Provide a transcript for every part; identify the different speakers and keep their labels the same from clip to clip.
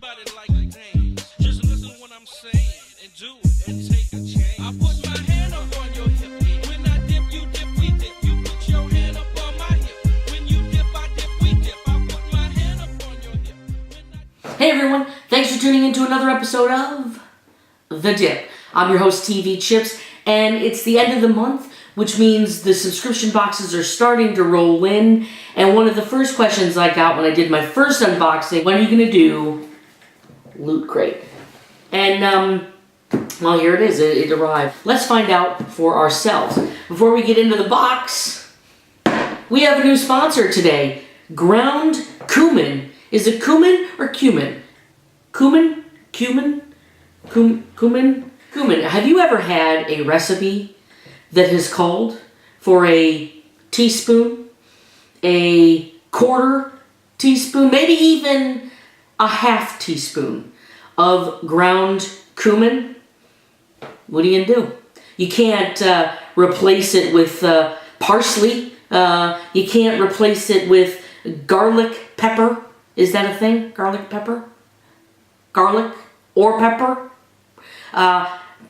Speaker 1: Everybody like to dance. Just listen to what I'm saying and do it and take a chance. I put my hand up on your hip. When I dip, you dip, we dip. You put your hand up on my hip. When you dip, I dip, we dip. I put my hand up on your hip.
Speaker 2: Hey everyone, thanks for tuning in to another episode of The Dip. I'm your host TVChips, and it's the end of the month, which means the subscription boxes are starting to roll in. And one of the first questions I got when I did my first unboxing, when are you going to do Loot Crate? And, well, here it is. It arrived. Let's find out for ourselves. Before we get into the box, we have a new sponsor today, Ground Cumin. Is it cumin or cumin? Cumin? Cumin? Cumin? Cumin. Have you ever had a recipe that has called for a teaspoon, a quarter teaspoon, maybe even a half teaspoon of ground cumin? What are you gonna do? You can't replace it with parsley. You can't replace it with garlic pepper. Is that a thing? Garlic pepper? Garlic or pepper?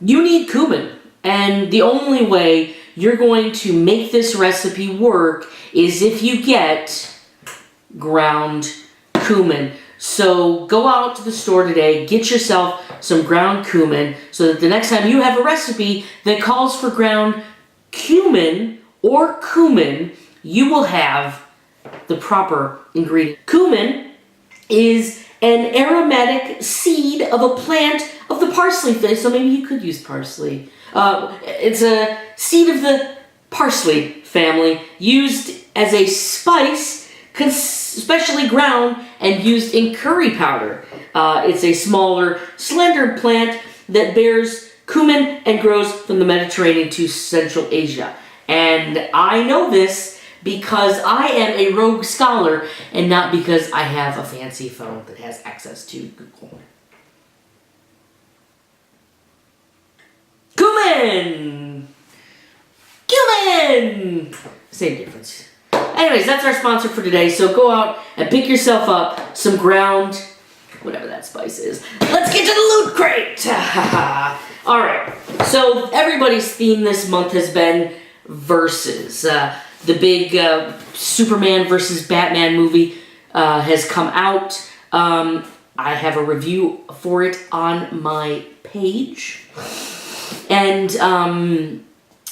Speaker 2: You need cumin. And the only way you're going to make this recipe work is if you get ground cumin. So go out to the store today, get yourself some ground cumin, so that the next time you have a recipe that calls for ground cumin or cumin, you will have the proper ingredient. Cumin is an aromatic seed of a plant of the parsley family, so maybe you could use parsley. It's a seed of the parsley family, used as a spice, especially ground and used in curry powder. It's a smaller, slender plant that bears cumin and grows from the Mediterranean to Central Asia. And I know this because I am a rogue scholar and not because I have a fancy phone that has access to Google. Cumin! Cumin! Same difference. Anyways, that's our sponsor for today, so go out and pick yourself up some ground, whatever that spice is. Let's get to the Loot Crate! Alright, so everybody's theme this month has been versus. The big Superman versus Batman movie has come out. I have a review for it on my page. And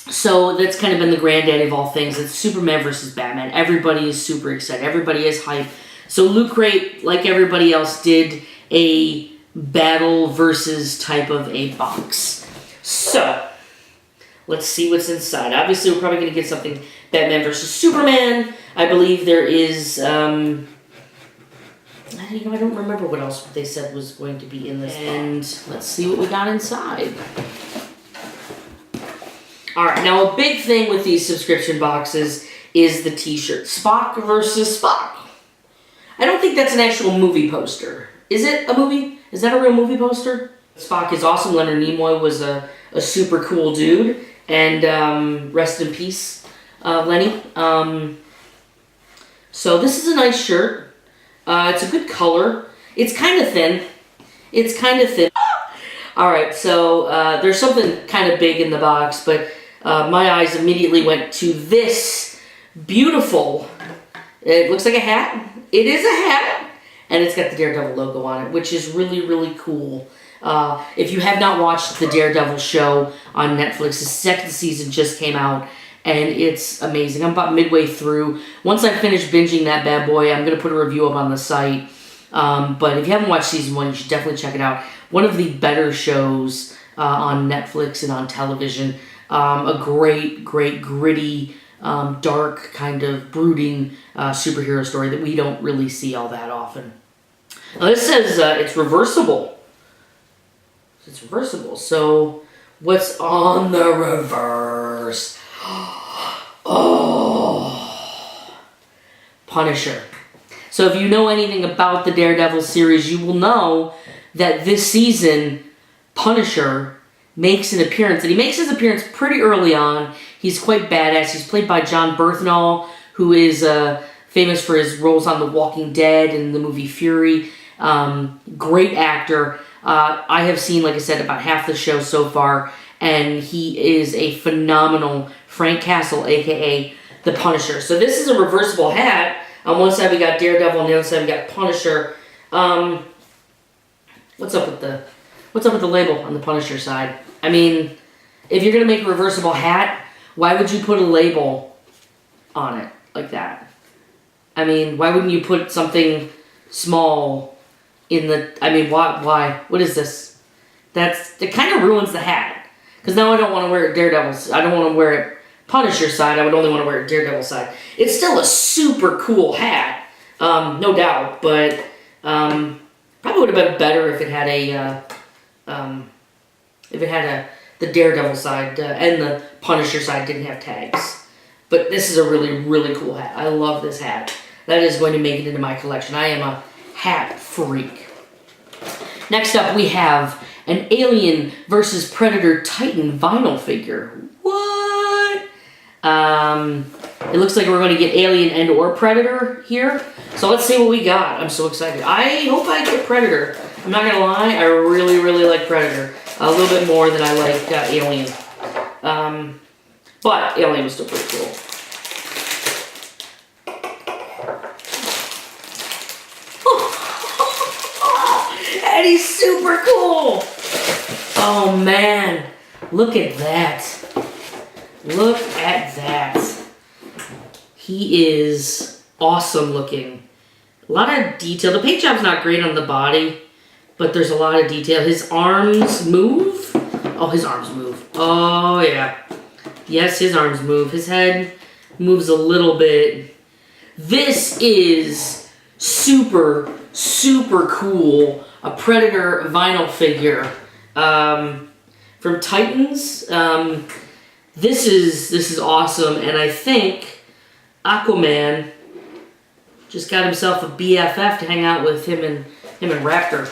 Speaker 2: so that's kind of been the granddaddy of all things. It's Superman versus Batman. Everybody is super excited. Everybody is hyped. So Loot Crate, like everybody else, did a battle versus type of a box. So let's see what's inside. Obviously, we're probably going to get something Batman versus Superman. I believe there is, I don't remember what else they said was going to be in this. And let's see what we got inside. Alright, now a big thing with these subscription boxes is the t-shirt. Spock versus Spock. I don't think that's an actual movie poster. Is it a movie? Is that a real movie poster? Spock is awesome. Leonard Nimoy was a super cool dude. And rest in peace, Lenny. So this is a nice shirt. It's a good color. It's kind of thin. Alright, so there's something kind of big in the box, but my eyes immediately went to this beautiful, it looks like a hat. It is a hat. And it's got the Daredevil logo on it, which is really, really cool. If you have not watched the Daredevil show on Netflix, the second season just came out, and it's amazing. I'm about midway through. Once I finish binging that bad boy, I'm going to put a review up on the site. But if you haven't watched season 1, you should definitely check it out. One of the better shows on Netflix and on television. A great, gritty, dark, kind of brooding superhero story that we don't really see all that often. Now this says it's reversible. It's reversible. So what's on the reverse? Oh, Punisher. So if you know anything about the Daredevil series, you will know that this season Punisher makes an appearance, and he makes his appearance pretty early on. He's quite badass. He's played by John Bernthal, who is famous for his roles on The Walking Dead and the movie Fury. Great actor. I have seen, like I said, about half the show so far, and he is a phenomenal Frank Castle, aka the Punisher. So this is a reversible hat. On one side we got Daredevil, on the other side we got Punisher. What's up with the label on the Punisher side? I mean, if you're gonna make a reversible hat, why would you put a label on it like that? I mean, why wouldn't you put something small in the... I mean, why? What is this? It kind of ruins the hat. Because now I don't want to wear it Daredevil's... I don't want to wear it Punisher side. I would only want to wear it Daredevil side. It's still a super cool hat. No doubt. But probably would have been better if it had the Daredevil side and the Punisher side didn't have tags. But this is a really, really cool hat. I love this hat. That is going to make it into my collection. I am a hat freak. Next up, we have an Alien vs. Predator Titan vinyl figure. What? It looks like we're going to get Alien and or Predator here. So let's see what we got. I'm so excited. I hope I get Predator. I'm not going to lie, I really, really like Predator. A little bit more than I like Alien. But Alien was still pretty cool. And he's super cool! Oh man, look at that. Look at that. He is awesome looking. A lot of detail. The paint job's not great on the body, but there's a lot of detail. His arms move. Oh, his arms move. Oh yeah. Yes, his arms move. His head moves a little bit. This is super, super cool. A Predator vinyl figure from Titans. This is awesome, and I think Aquaman just got himself a BFF to hang out with him and Raptor.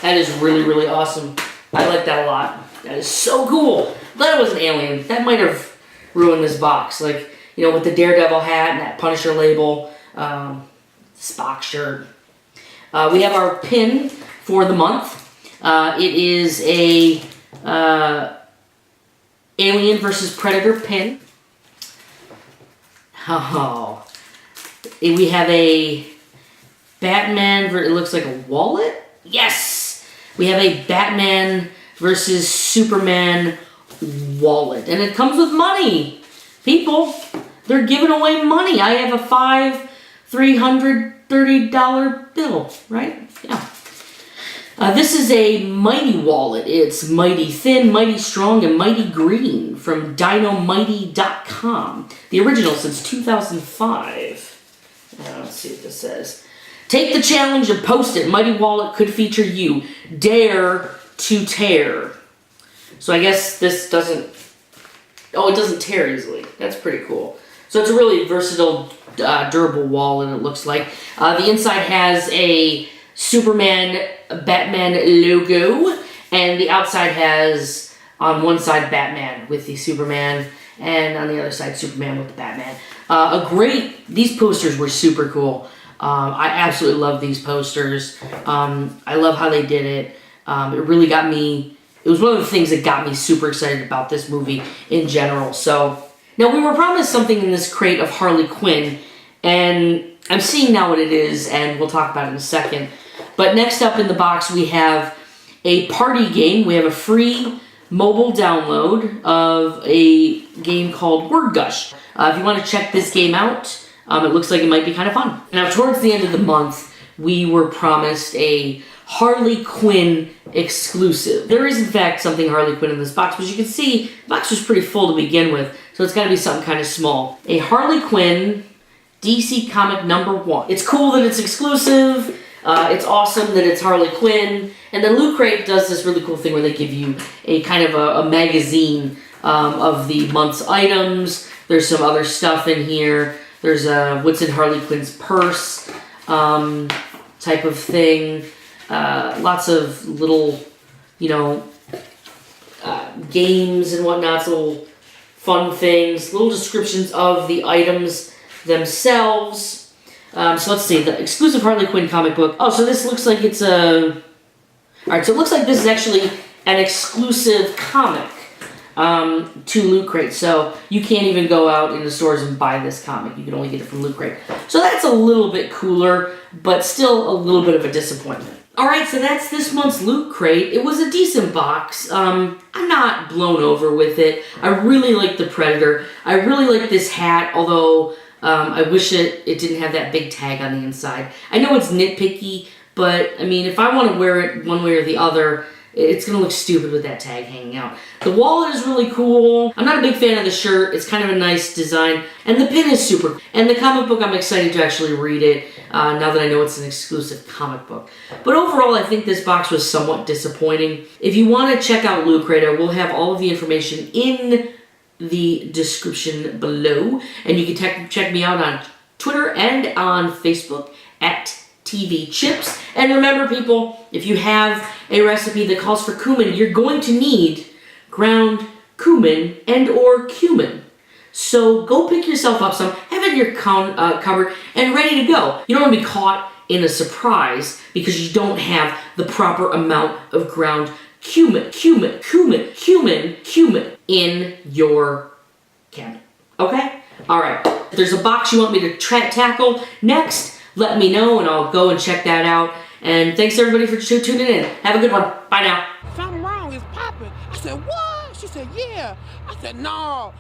Speaker 2: That is really, really awesome. I like that a lot. That is so cool. Glad it was an Alien. That might have ruined this box. Like, you know, with the Daredevil hat and that Punisher label, Spock shirt. We have our pin for the month. It is a Alien vs. Predator pin. Oh. We have a Batman, it looks like a wallet? Yes! We have a Batman versus Superman wallet. And it comes with money. People, they're giving away money. I have a $330 bill, right? Yeah. This is a Mighty wallet. It's mighty thin, mighty strong, and mighty green from Dynamighty.com. The original since 2005. Let's see what this says. Take the challenge and post it. Mighty wallet could feature you. Dare to tear. So I guess this doesn't... Oh, it doesn't tear easily. That's pretty cool. So it's a really versatile, durable wallet, it looks like. The inside has a Superman, Batman logo, and the outside has, on one side, Batman with the Superman, and on the other side, Superman with the Batman. These posters were super cool. I absolutely love these posters. I love how they did it. It really got me, it was one of the things that got me super excited about this movie in general. So, now we were promised something in this crate of Harley Quinn, and I'm seeing now what it is, and we'll talk about it in a second. But next up in the box, we have a party game. We have a free mobile download of a game called Word Gush. If you want to check this game out, it looks like it might be kind of fun. Now, towards the end of the month, we were promised a Harley Quinn exclusive. There is, in fact, something Harley Quinn in this box, but you can see the box was pretty full to begin with, so it's got to be something kind of small. A Harley Quinn DC comic #1. It's cool that it's exclusive. It's awesome that it's Harley Quinn. And then Loot Crate does this really cool thing where they give you a kind of a magazine of the month's items. There's some other stuff in here. There's what's in Harley Quinn's purse type of thing. Lots of little, games and whatnot, little fun things, little descriptions of the items themselves. So let's see, the exclusive Harley Quinn comic book. Oh, so this looks like it's a... Alright, so it looks like this is actually an exclusive comic to Loot Crate. So you can't even go out in the stores and buy this comic. You can only get it from Loot Crate. So that's a little bit cooler, but still a little bit of a disappointment. Alright, so that's this month's Loot Crate. It was a decent box. I'm not blown over with it. I really like the Predator. I really like this hat, although I wish it didn't have that big tag on the inside. I know it's nitpicky, but I mean, if I want to wear it one way or the other, it's going to look stupid with that tag hanging out. The wallet is really cool. I'm not a big fan of the shirt. It's kind of a nice design. And the pin is super. And the comic book, I'm excited to actually read it now that I know it's an exclusive comic book. But overall, I think this box was somewhat disappointing. If you want to check out Loot Crate, I will have all of the information in the description below. And you can check me out on Twitter and on Facebook at TVChips. And remember, people, if you have a recipe that calls for cumin, you're going to need ground cumin and or cumin. So go pick yourself up some, have it in your cupboard, and ready to go. You don't want to be caught in a surprise because you don't have the proper amount of ground cumin in your cabinet. Okay? Alright. If there's a box you want me to tackle next, let me know and I'll go and check that out. And thanks everybody for tuning in. Have a good one. Bye now.
Speaker 1: Something wrong, it's popping. I said, what? She said, yeah. I said, no.